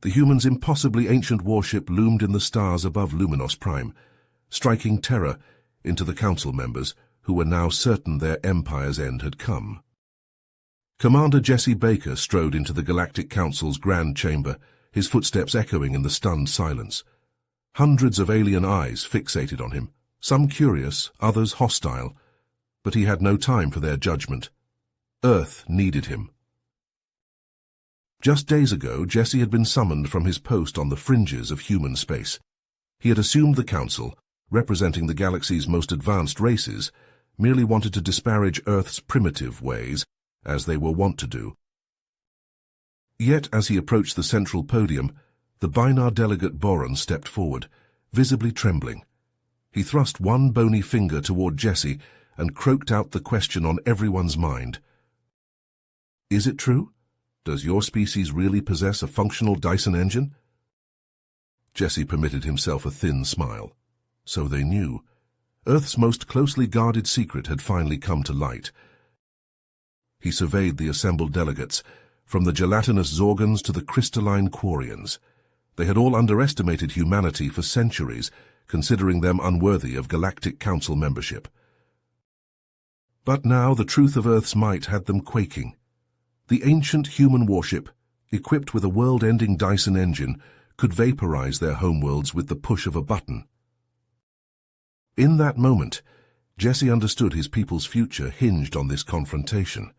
The humans' impossibly ancient warship loomed in the stars above Luminos Prime, striking terror into the council members, who were now certain their empire's end had come. Commander Jesse Baker strode into the Galactic Council's grand chamber, his footsteps echoing in the stunned silence. Hundreds of alien eyes fixated on him, some curious, others hostile, but he had no time for their judgment. Earth needed him. Just days ago, Jesse had been summoned from his post on the fringes of human space. He had assumed the council, representing the galaxy's most advanced races, merely wanted to disparage Earth's primitive ways, as they were wont to do. Yet, as he approached the central podium, the Binar delegate Boron stepped forward, visibly trembling. He thrust one bony finger toward Jesse and croaked out the question on everyone's mind. "Is it true? Does your species really possess a functional Dyson engine?" Jesse permitted himself a thin smile. So they knew. Earth's most closely guarded secret had finally come to light. He surveyed the assembled delegates, from the gelatinous Zorgans to the crystalline Quarians. They had all underestimated humanity for centuries, considering them unworthy of Galactic Council membership. But now the truth of Earth's might had them quaking. The ancient human warship, equipped with a world-ending Dyson engine, could vaporize their homeworlds with the push of a button. In that moment, Jesse understood his people's future hinged on this confrontation.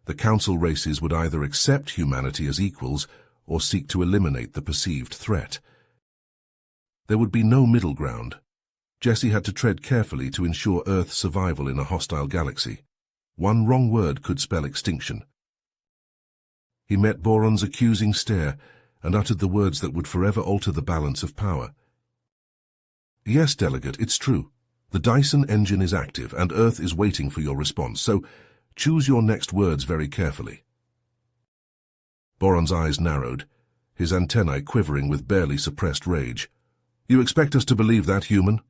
The council races would either accept humanity as equals or seek to eliminate the perceived threat. There would be no middle ground. Jesse had to tread carefully to ensure Earth's survival in a hostile galaxy. One wrong word could spell extinction. He met Boron's accusing stare and uttered the words that would forever alter the balance of power. "Yes, Delegate, it's true. The Dyson engine is active, and Earth is waiting for your response, so choose your next words very carefully." Boron's eyes narrowed, his antennae quivering with barely suppressed rage. "You expect us to believe that, human?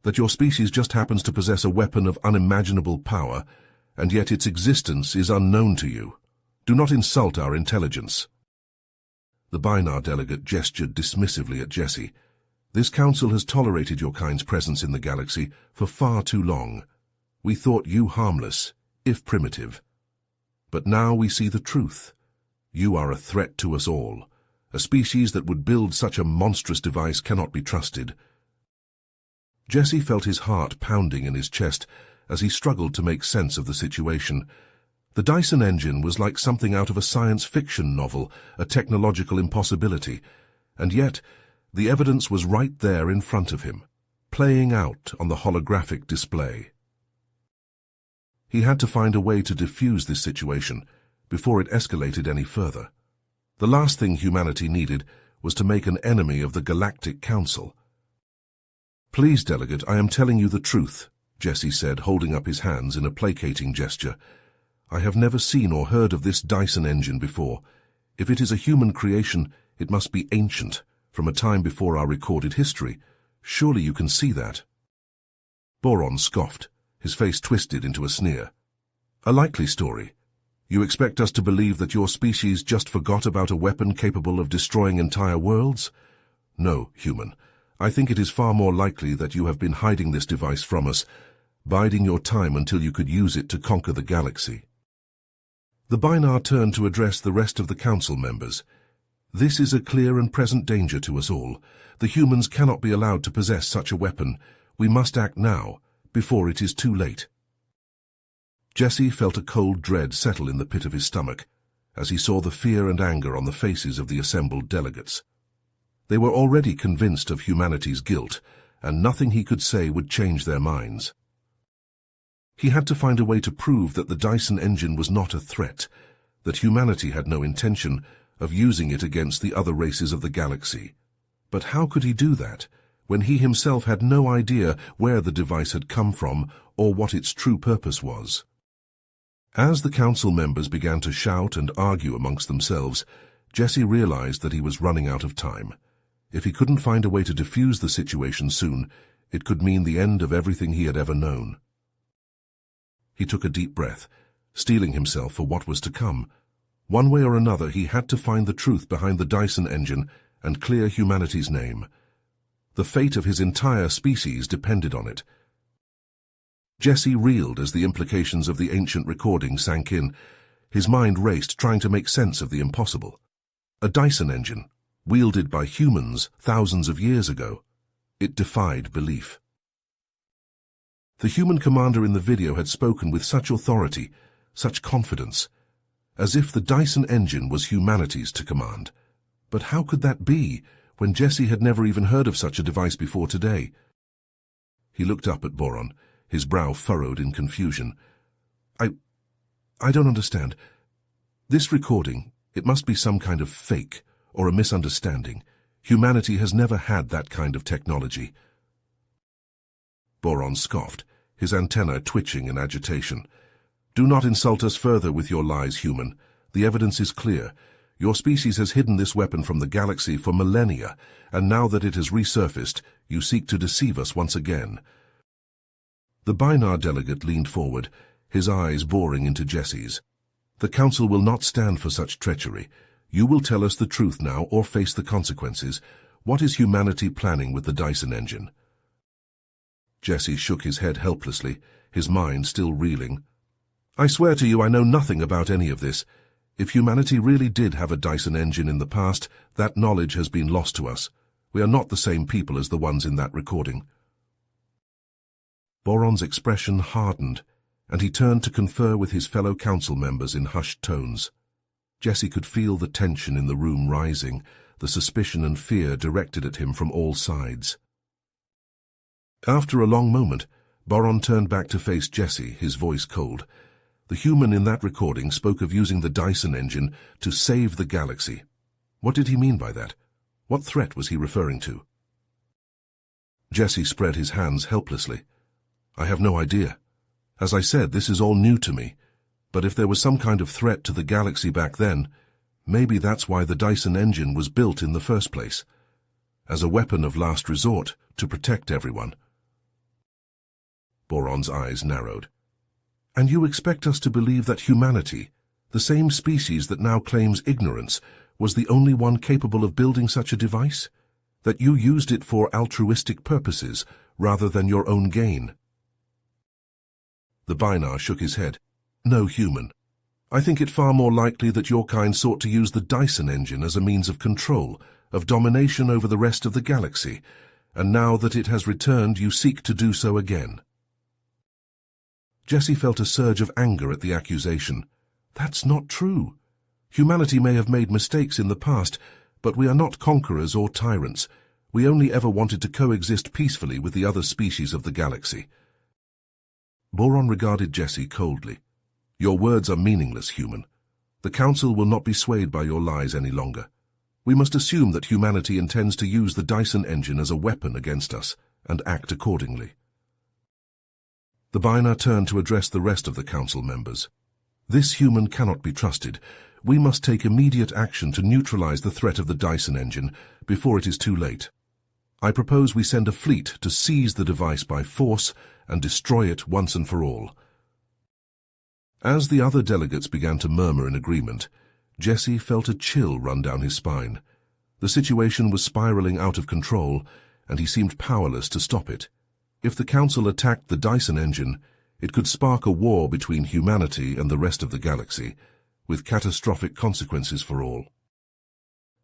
That your species just happens to possess a weapon of unimaginable power, and yet its existence is unknown to you? Do not insult our intelligence." The Binar delegate gestured dismissively at Jesse. "This council has tolerated your kind's presence in the galaxy for far too long. We thought you harmless, if primitive. But now we see the truth. You are a threat to us all. A species that would build such a monstrous device cannot be trusted." Jesse felt his heart pounding in his chest as he struggled to make sense of the situation. The Dyson engine was like something out of a science fiction novel, a technological impossibility, and yet the evidence was right there in front of him, playing out on the holographic display. He had to find a way to defuse this situation before it escalated any further. The last thing humanity needed was to make an enemy of the Galactic Council. "Please, Delegate, I am telling you the truth," Jesse said, holding up his hands in a placating gesture. "I have never seen or heard of this Dyson engine before. If it is a human creation, it must be ancient, from a time before our recorded history. Surely you can see that." Boron scoffed, his face twisted into a sneer. "A likely story. You expect us to believe that your species just forgot about a weapon capable of destroying entire worlds? No, human. I think it is far more likely that you have been hiding this device from us, biding your time until you could use it to conquer the galaxy." The Binar turned to address the rest of the council members. "This is a clear and present danger to us all. The humans cannot be allowed to possess such a weapon. We must act now, before it is too late." Jesse felt a cold dread settle in the pit of his stomach as he saw the fear and anger on the faces of the assembled delegates. They were already convinced of humanity's guilt, and nothing he could say would change their minds. He had to find a way to prove that the Dyson engine was not a threat, that humanity had no intention of using it against the other races of the galaxy. But how could he do that, when he himself had no idea where the device had come from or what its true purpose was? As the council members began to shout and argue amongst themselves, Jesse realized that he was running out of time. If he couldn't find a way to defuse the situation soon, it could mean the end of everything he had ever known. He took a deep breath, steeling himself for what was to come. One way or another, he had to find the truth behind the Dyson engine and clear humanity's name. The fate of his entire species depended on it. Jesse reeled as the implications of the ancient recording sank in. His mind raced, trying to make sense of the impossible. A Dyson engine, wielded by humans thousands of years ago. It defied belief. The human commander in the video had spoken with such authority, such confidence, as if the Dyson engine was humanity's to command. But how could that be, when Jesse had never even heard of such a device before today? He looked up at Boron, his brow furrowed in confusion. I don't understand. This recording, it must be some kind of fake, or a misunderstanding. Humanity has never had that kind of technology. Boron scoffed, his antennae twitching in agitation. Do not insult us further with your lies, human. The evidence is clear. Your species has hidden this weapon from the galaxy for millennia, and now that it has resurfaced, you seek to deceive us once again. The Binar delegate leaned forward, his eyes boring into Jesse's. The Council will not stand for such treachery. You will tell us the truth now or face the consequences. What is humanity planning with the Dyson engine? Jesse shook his head helplessly, his mind still reeling. I swear to you I know nothing about any of this. If humanity really did have a Dyson engine in the past, that knowledge has been lost to us. We are not the same people as the ones in that recording. Boron's expression hardened, and he turned to confer with his fellow council members in hushed tones. Jesse could feel the tension in the room rising, the suspicion and fear directed at him from all sides. After a long moment, Boron turned back to face Jesse, his voice cold. The human in that recording spoke of using the Dyson engine to save the galaxy. What did he mean by that? What threat was he referring to? Jesse spread his hands helplessly. I have no idea. As I said, this is all new to me. But if there was some kind of threat to the galaxy back then, maybe that's why the Dyson engine was built in the first place. As a weapon of last resort, to protect everyone. Boron's eyes narrowed. And you expect us to believe that humanity, the same species that now claims ignorance, was the only one capable of building such a device? That you used it for altruistic purposes, rather than your own gain? The Binar shook his head. No, human. I think it far more likely that your kind sought to use the Dyson engine as a means of control, of domination over the rest of the galaxy, and now that it has returned, you seek to do so again. Jesse felt a surge of anger at the accusation. That's not true. Humanity may have made mistakes in the past, but we are not conquerors or tyrants. We only ever wanted to coexist peacefully with the other species of the galaxy. Boron regarded Jesse coldly. Your words are meaningless, human. The Council will not be swayed by your lies any longer. We must assume that humanity intends to use the Dyson engine as a weapon against us, and act accordingly. The Binar turned to address the rest of the Council members. This human cannot be trusted. We must take immediate action to neutralize the threat of the Dyson engine before it is too late. I propose we send a fleet to seize the device by force and destroy it once and for all. As the other delegates began to murmur in agreement, Jesse felt a chill run down his spine. The situation was spiraling out of control, and he seemed powerless to stop it. If the Council attacked the Dyson engine, it could spark a war between humanity and the rest of the galaxy, with catastrophic consequences for all.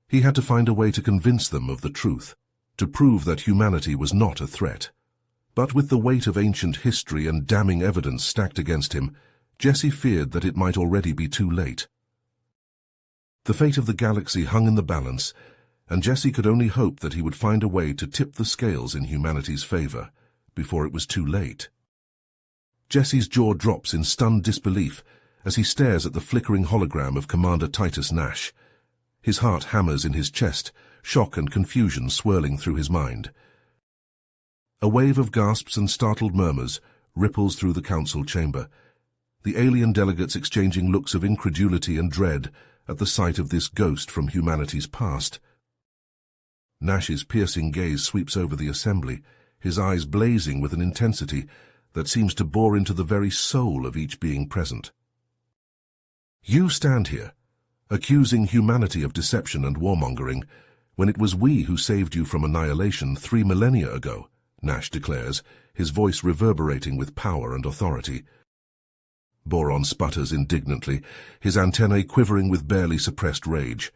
He had to find a way to convince them of the truth, to prove that humanity was not a threat. But with the weight of ancient history and damning evidence stacked against him, Jesse feared that it might already be too late. The fate of the galaxy hung in the balance, and Jesse could only hope that he would find a way to tip the scales in humanity's favor before it was too late. Jesse's jaw drops in stunned disbelief as he stares at the flickering hologram of Commander Titus Nash. His heart hammers in his chest, shock and confusion swirling through his mind. A wave of gasps and startled murmurs ripples through the council chamber, the alien delegates exchanging looks of incredulity and dread at the sight of this ghost from humanity's past. Nash's piercing gaze sweeps over the assembly, his eyes blazing with an intensity that seems to bore into the very soul of each being present. You stand here, accusing humanity of deception and warmongering, when it was we who saved you from annihilation 3 millennia ago, Nash declares, his voice reverberating with power and authority. Boron sputters indignantly, his antennae quivering with barely suppressed rage.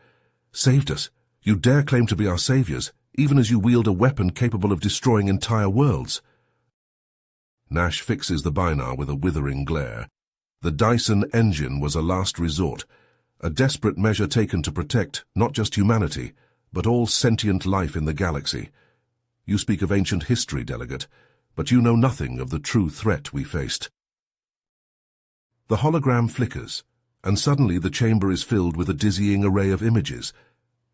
Saved us? You dare claim to be our saviors, even as you wield a weapon capable of destroying entire worlds? Nash fixes the Binar with a withering glare. The Dyson engine was a last resort, a desperate measure taken to protect not just humanity, but all sentient life in the galaxy. You speak of ancient history, Delegate, but you know nothing of the true threat we faced. The hologram flickers, and suddenly the chamber is filled with a dizzying array of images.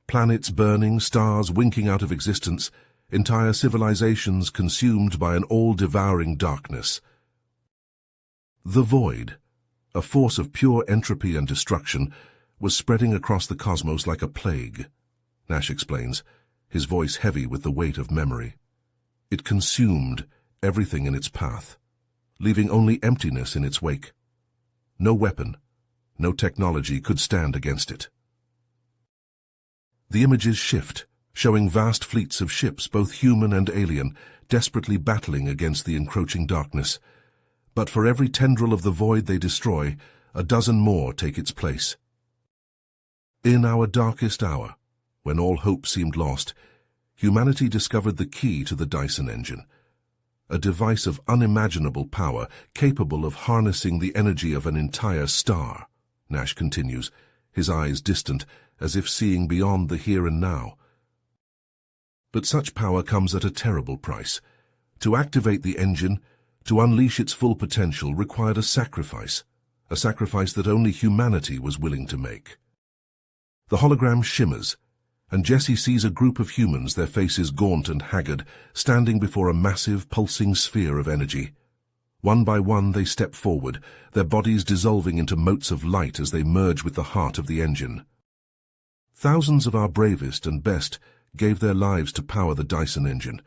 Planets burning, stars winking out of existence, entire civilizations consumed by an all-devouring darkness. The void, a force of pure entropy and destruction, was spreading across the cosmos like a plague, Nash explains, his voice heavy with the weight of memory. It consumed everything in its path, leaving only emptiness in its wake. No weapon, no technology could stand against it. The images shift, showing vast fleets of ships, both human and alien, desperately battling against the encroaching darkness. But for every tendril of the void they destroy, a dozen more take its place. In our darkest hour, when all hope seemed lost, humanity discovered the key to the Dyson engine, a device of unimaginable power capable of harnessing the energy of an entire star, Nash continues, his eyes distant, as if seeing beyond the here and now. But such power comes at a terrible price. To activate the engine, to unleash its full potential, required a sacrifice that only humanity was willing to make. The hologram shimmers, and Jesse sees a group of humans, their faces gaunt and haggard, standing before a massive, pulsing sphere of energy. One by one they step forward, their bodies dissolving into motes of light as they merge with the heart of the engine. Thousands of our bravest and best gave their lives to power the Dyson engine,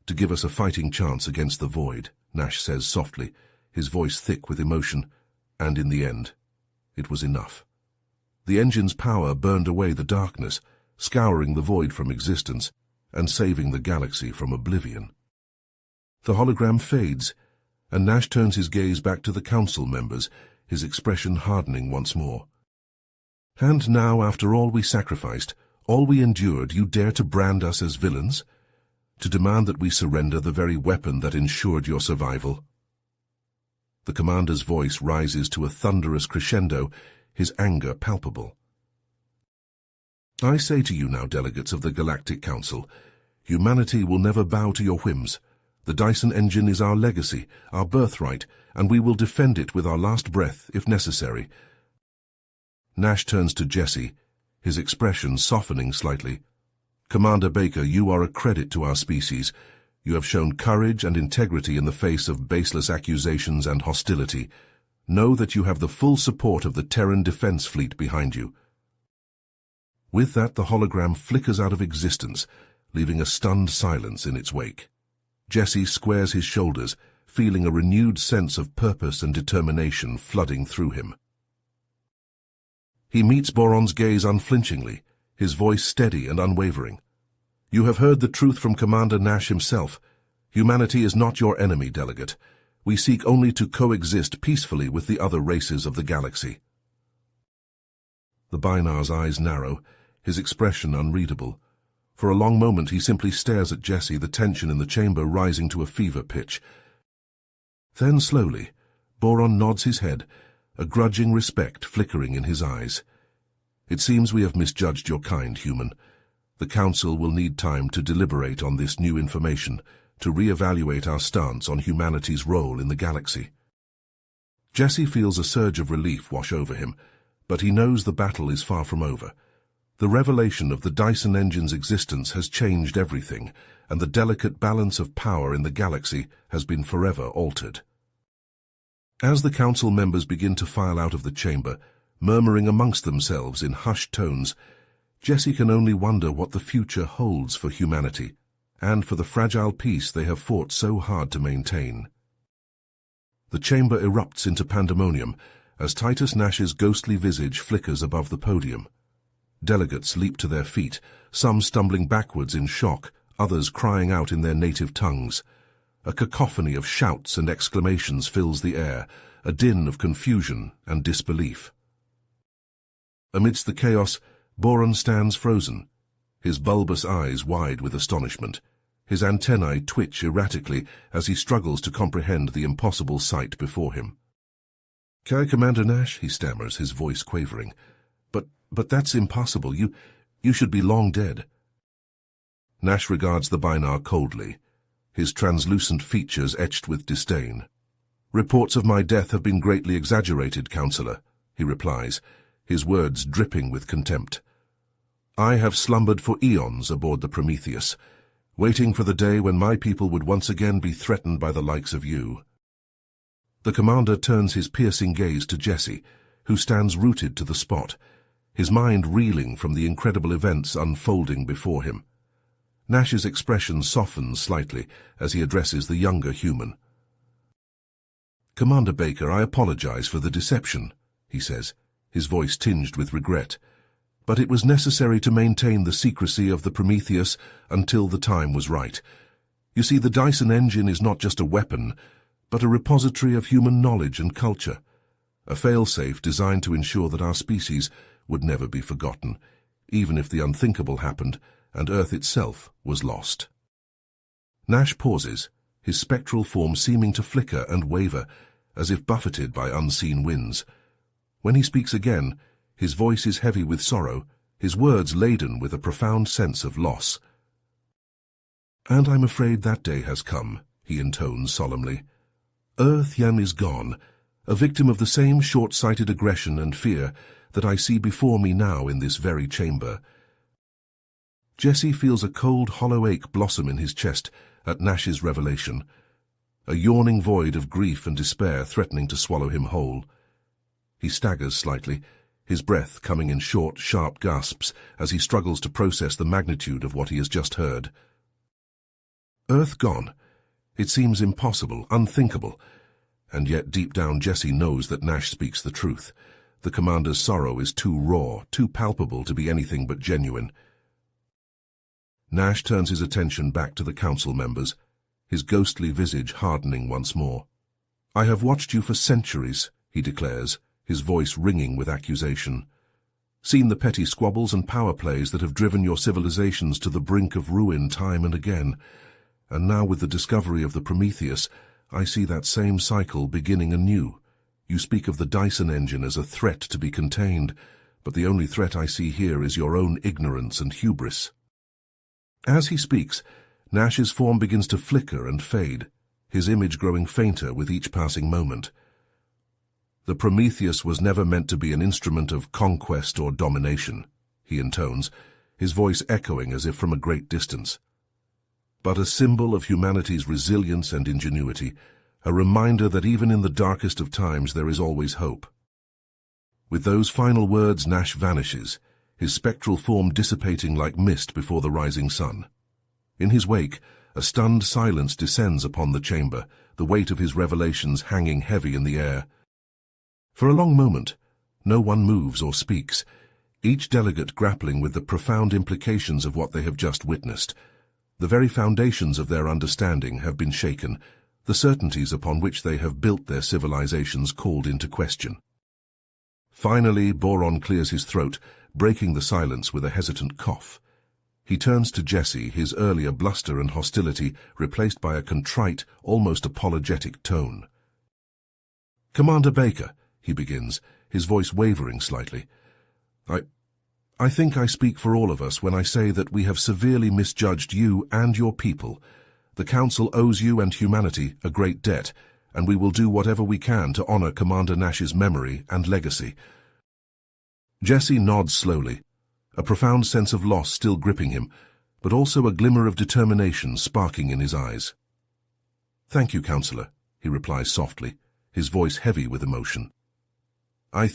to give us a fighting chance against the void, Nash says softly, his voice thick with emotion, and in the end, it was enough. The engine's power burned away the darkness, scouring the void from existence, and saving the galaxy from oblivion. The hologram fades, and Nash turns his gaze back to the council members, his expression hardening once more. And now, after all we sacrificed, all we endured, you dare to brand us as villains? To demand that we surrender the very weapon that ensured your survival? The commander's voice rises to a thunderous crescendo, his anger palpable. I say to you now, delegates of the Galactic Council, humanity will never bow to your whims. The Dyson engine is our legacy, our birthright, and we will defend it with our last breath, if necessary. Nash turns to Jesse, his expression softening slightly. Commander Baker, you are a credit to our species. You have shown courage and integrity in the face of baseless accusations and hostility. Know that you have the full support of the Terran Defense Fleet behind you. With that, the hologram flickers out of existence, leaving a stunned silence in its wake. Jesse squares his shoulders, feeling a renewed sense of purpose and determination flooding through him. He meets Boron's gaze unflinchingly, his voice steady and unwavering. You have heard the truth from Commander Nash himself. Humanity is not your enemy, Delegate. We seek only to coexist peacefully with the other races of the galaxy. The Binar's eyes narrow, his expression unreadable. For a long moment he simply stares at Jesse, the tension in the chamber rising to a fever pitch. Then slowly, Boron nods his head, a grudging respect flickering in his eyes. It seems we have misjudged your kind, human. The Council will need time to deliberate on this new information, to re-evaluate our stance on humanity's role in the galaxy. Jesse feels a surge of relief wash over him, but he knows the battle is far from over. The revelation of the Dyson engine's existence has changed everything, and the delicate balance of power in the galaxy has been forever altered. As the Council members begin to file out of the chamber, murmuring amongst themselves in hushed tones, Jesse can only wonder what the future holds for humanity, and for the fragile peace they have fought so hard to maintain. The chamber erupts into pandemonium as Titus Nash's ghostly visage flickers above the podium. Delegates leap to their feet, some stumbling backwards in shock, others crying out in their native tongues. A cacophony of shouts and exclamations fills the air, a din of confusion and disbelief. Amidst the chaos, Boron stands frozen, his bulbous eyes wide with astonishment. His antennae twitch erratically as he struggles to comprehend the impossible sight before him. "Commander Nash," he stammers, his voice quavering. But that's impossible. You should be long dead." Nash regards the Binar coldly, his translucent features etched with disdain. "Reports of my death have been greatly exaggerated, Counselor," he replies, his words dripping with contempt. "I have slumbered for eons aboard the Prometheus, waiting for the day when my people would once again be threatened by the likes of you." The commander turns his piercing gaze to Jesse, who stands rooted to the spot, his mind reeling from the incredible events unfolding before him. Nash's expression softens slightly as he addresses the younger human. "Commander Baker, I apologize for the deception," he says, his voice tinged with regret. "But it was necessary to maintain the secrecy of the Prometheus until the time was right. You see, the Dyson engine is not just a weapon, but a repository of human knowledge and culture, a failsafe designed to ensure that our species would never be forgotten, even if the unthinkable happened and Earth itself was lost." Nash pauses, his spectral form seeming to flicker and waver, as if buffeted by unseen winds. When he speaks again, his voice is heavy with sorrow, his words laden with a profound sense of loss. "And I'm afraid that day has come," he intones solemnly. "Earth-Yam is gone, a victim of the same short-sighted aggression and fear that I see before me now in this very chamber." Jesse feels a cold, hollow ache blossom in his chest at Nash's revelation, a yawning void of grief and despair threatening to swallow him whole. He staggers slightly, his breath coming in short, sharp gasps as he struggles to process the magnitude of what he has just heard. Earth gone. It seems impossible, unthinkable, and yet deep down Jesse knows that Nash speaks the truth. The commander's sorrow is too raw, too palpable to be anything but genuine. Nash turns his attention back to the council members, his ghostly visage hardening once more. "I have watched you for centuries," he declares, his voice ringing with accusation. "Seen the petty squabbles and power plays that have driven your civilizations to the brink of ruin time and again. And now with the discovery of the Prometheus, I see that same cycle beginning anew. You speak of the Dyson engine as a threat to be contained, but the only threat I see here is your own ignorance and hubris." As he speaks, Nash's form begins to flicker and fade, his image growing fainter with each passing moment. "The Prometheus was never meant to be an instrument of conquest or domination," he intones, his voice echoing as if from a great distance, "but a symbol of humanity's resilience and ingenuity, a reminder that even in the darkest of times there is always hope." With those final words, Nash vanishes, his spectral form dissipating like mist before the rising sun. In his wake, a stunned silence descends upon the chamber, the weight of his revelations hanging heavy in the air. For a long moment, no one moves or speaks, each delegate grappling with the profound implications of what they have just witnessed. The very foundations of their understanding have been shaken, the certainties upon which they have built their civilizations called into question. Finally, Boron clears his throat, breaking the silence with a hesitant cough. He turns to Jesse, his earlier bluster and hostility replaced by a contrite, almost apologetic tone. "Commander Baker," he begins, his voice wavering slightly, I think I speak for all of us when I say that we have severely misjudged you and your people. The Council owes you and humanity a great debt, and we will do whatever we can to honor Commander Nash's memory and legacy." Jesse nods slowly, a profound sense of loss still gripping him, but also a glimmer of determination sparking in his eyes. "Thank you, Counselor," he replies softly, his voice heavy with emotion. I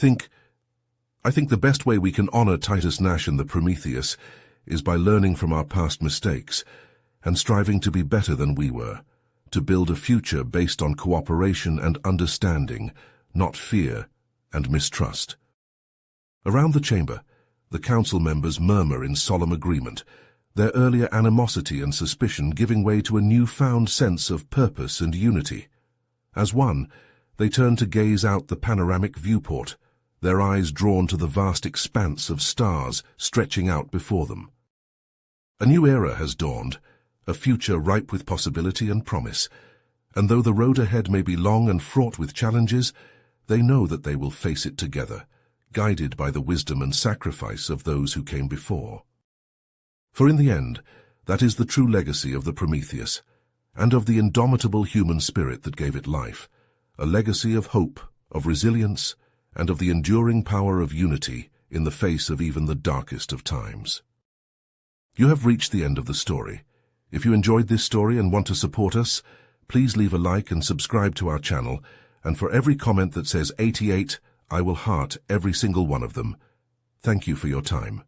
think the best way we can honor Titus Nash and the Prometheus is by learning from our past mistakes and striving to be better than we were, to build a future based on cooperation and understanding, not fear and mistrust. Around the chamber, The council members murmur in solemn agreement, their earlier animosity and suspicion giving way to a newfound sense of purpose and unity. As one, they turn to gaze out the panoramic viewport, their eyes drawn to the vast expanse of stars stretching out before them. A new era has dawned, a future ripe with possibility and promise, and though the road ahead may be long and fraught with challenges, they know that they will face it together, guided by the wisdom and sacrifice of those who came before. For in the end, that is the true legacy of the Prometheus, and of the indomitable human spirit that gave it life, a legacy of hope, of resilience, and of the enduring power of unity in the face of even the darkest of times. You have reached the end of the story. If you enjoyed this story and want to support us, please leave a like and subscribe to our channel, and for every comment that says 88, I will heart every single one of them. Thank you for your time.